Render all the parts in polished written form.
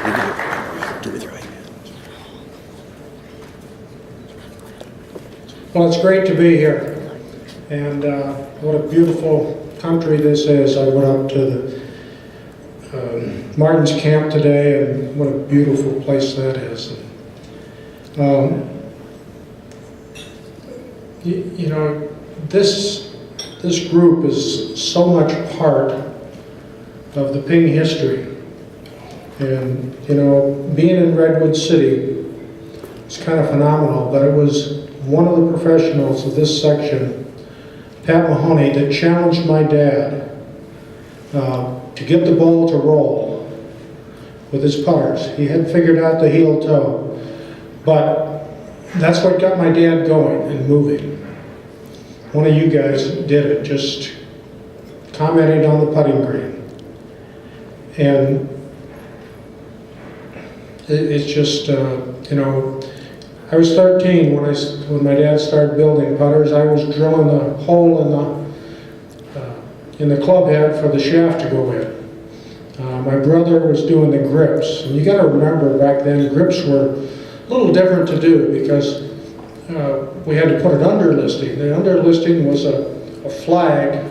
Do with your right hand. Well, it's great to be here, and what a beautiful country this is. I went up to the Martin's Camp today, and what a beautiful place that is. You know, this group is so much part of the Ping history. And, you know, being in Redwood City, it's kind of phenomenal, but it was one of the professionals of this section, Pat Mahoney, that challenged my dad to get the ball to roll with his putters. He had figured out the heel toe, but that's what got my dad going and moving. One of you guys did it, just commented on the putting green. And it's just, you know, I was 13 when my dad started building putters. I was drilling the hole in the club head for the shaft to go in. My brother was doing the grips. And you got to remember back then, grips were a little different to do because we had to put an underlisting. The underlisting was a flag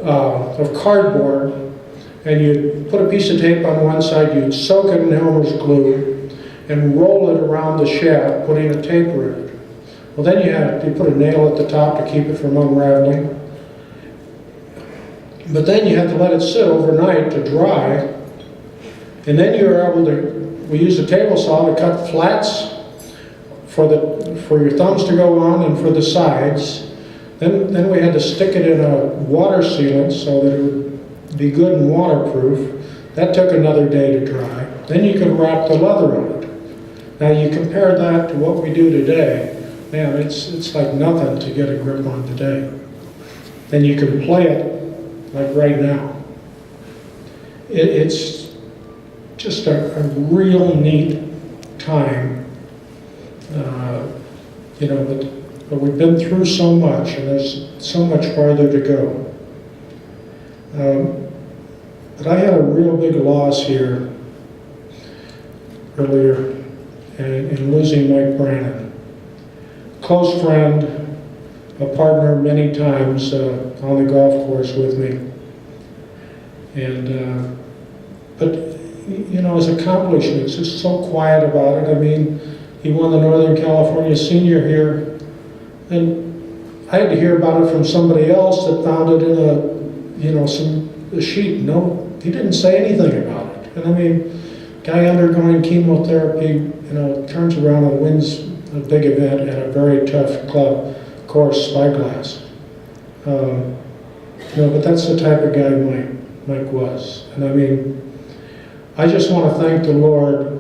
of cardboard, and you'd put a piece of tape on one side, you'd soak it in Elmer's glue, and roll it around the shaft, putting a taper in it. Well, then you put a nail at the top to keep it from unraveling. But then you have to let it sit overnight to dry, and then you're able to, we used a table saw to cut flats for your thumbs to go on and for the sides. Then we had to stick it in a water sealant so that it would be good and waterproof. That took another day to dry. Then you could wrap the leather on it. Now you compare that to what we do today, man, it's like nothing to get a grip on today. Then you can play it like right now. It's just a real neat time. You know, but we've been through so much, and there's so much farther to go. But I had a real big loss here earlier in losing Mike Brannon. Close friend, a partner many times on the golf course with me. And, but, you know, his accomplishments, just so quiet about it. I mean, he won the Northern California Senior here, and I had to hear about it from somebody else that found it in a sheet. No, he didn't say anything about it. And I mean, guy undergoing chemotherapy, you know, turns around and wins a big event at a very tough club course, Spyglass. You know, but that's the type of guy Mike was. And I mean, I just want to thank the Lord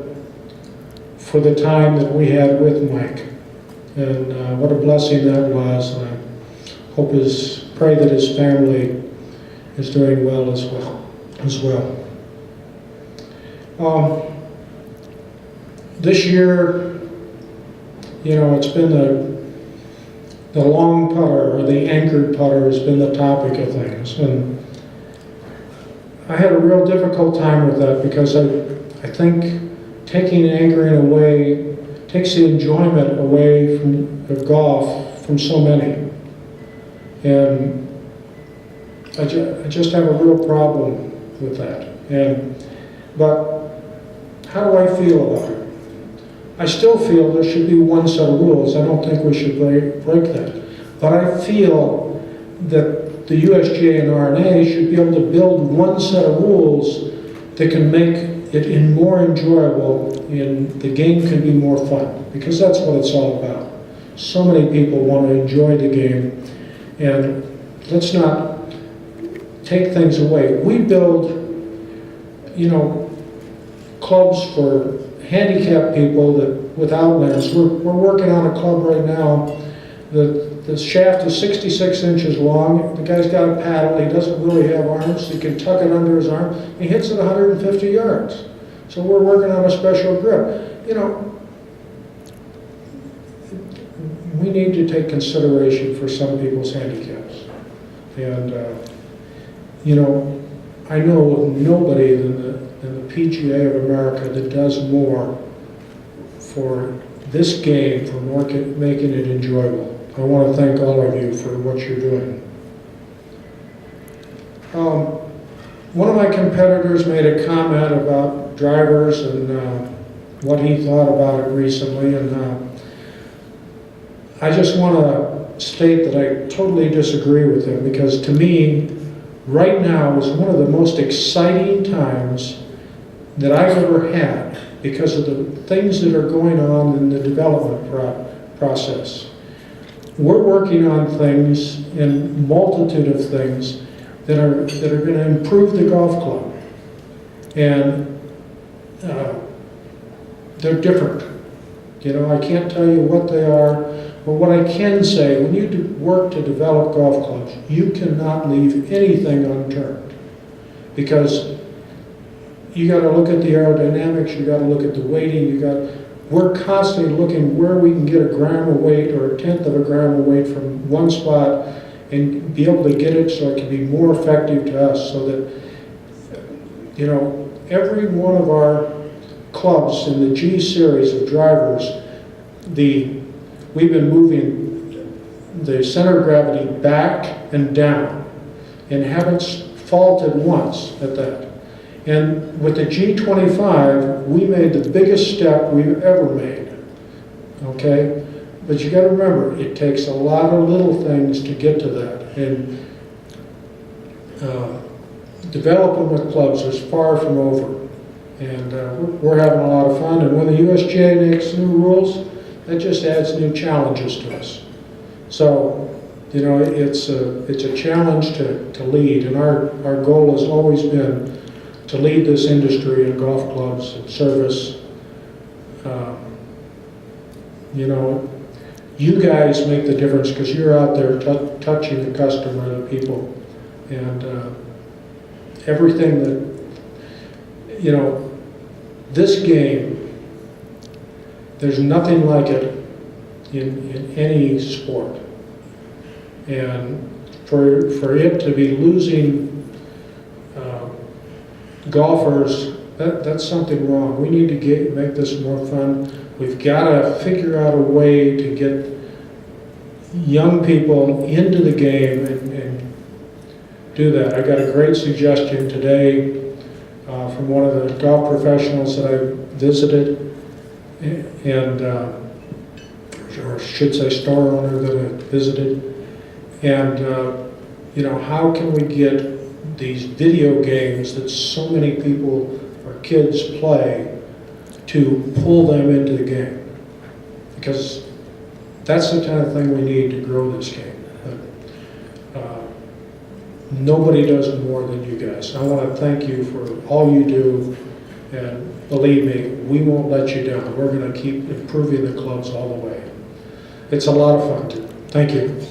for the time that we had with Mike. And what a blessing that was. And I pray that his family is doing well as well. This year, you know, it's been the long putter or the anchored putter has been the topic of things. And I had a real difficult time with that because I think taking anchoring away takes the enjoyment away of golf from so many. And I just have a real problem with that. But how do I feel about it? I still feel there should be one set of rules. I don't think we should break that. But I feel that the USGA and RNA should be able to build one set of rules that can make it more enjoyable and the game can be more fun, because that's what it's all about. So many people want to enjoy the game, and let's not take things away. We build, you know, clubs for handicapped people that without limbs. We're working on a club right now. The shaft is 66 inches long. The guy's got a paddle. He doesn't really have arms. He can tuck it under his arm. He hits it 150 yards. So we're working on a special grip. You know, we need to take consideration for some people's handicaps. And, you know, I know of nobody than the PGA of America that does more for this game, for making it enjoyable. I want to thank all of you for what you're doing. One of my competitors made a comment about drivers and what he thought about it recently, and I just want to state that I totally disagree with him, because to me, right now is one of the most exciting times that I've ever had because of the things that are going on in the development process. We're working on things, in multitude of things, that are going to improve the golf club. And they're different. You know, I can't tell you what they are, but what I can say, when you work to develop golf clubs, you cannot leave anything unturned. Because you got to look at the aerodynamics, you got to look at the weighting, we're constantly looking where we can get a gram of weight or a tenth of a gram of weight from one spot and be able to get it so it can be more effective to us, so that, you know, every one of our clubs in the G series of drivers, we've been moving the center of gravity back and down and haven't faulted once at that. And with the G25, we made the biggest step we've ever made, okay? But you got to remember, it takes a lot of little things to get to that. And developing with clubs is far from over. And we're having a lot of fun. And when the USGA makes new rules, that just adds new challenges to us. So, you know, it's a challenge to lead. And our goal has always been to lead this industry in golf clubs and service. You know, you guys make the difference because you're out there touching the customer, the people, and everything that, you know, this game, there's nothing like it in any sport. And for it to be losing golfers, that's something wrong. We need to make this more fun. We've got to figure out a way to get young people into the game and do that. I got a great suggestion today from one of the golf professionals that I visited, and or should say store owner that I visited. And you know, how can we get these video games that so many people or kids play to pull them into the game? Because that's the kind of thing we need to grow this game. Nobody does it more than you guys. I want to thank you for all you do, and believe me, we won't let you down. We're going to keep improving the clubs all the way. It's a lot of fun too. Thank you.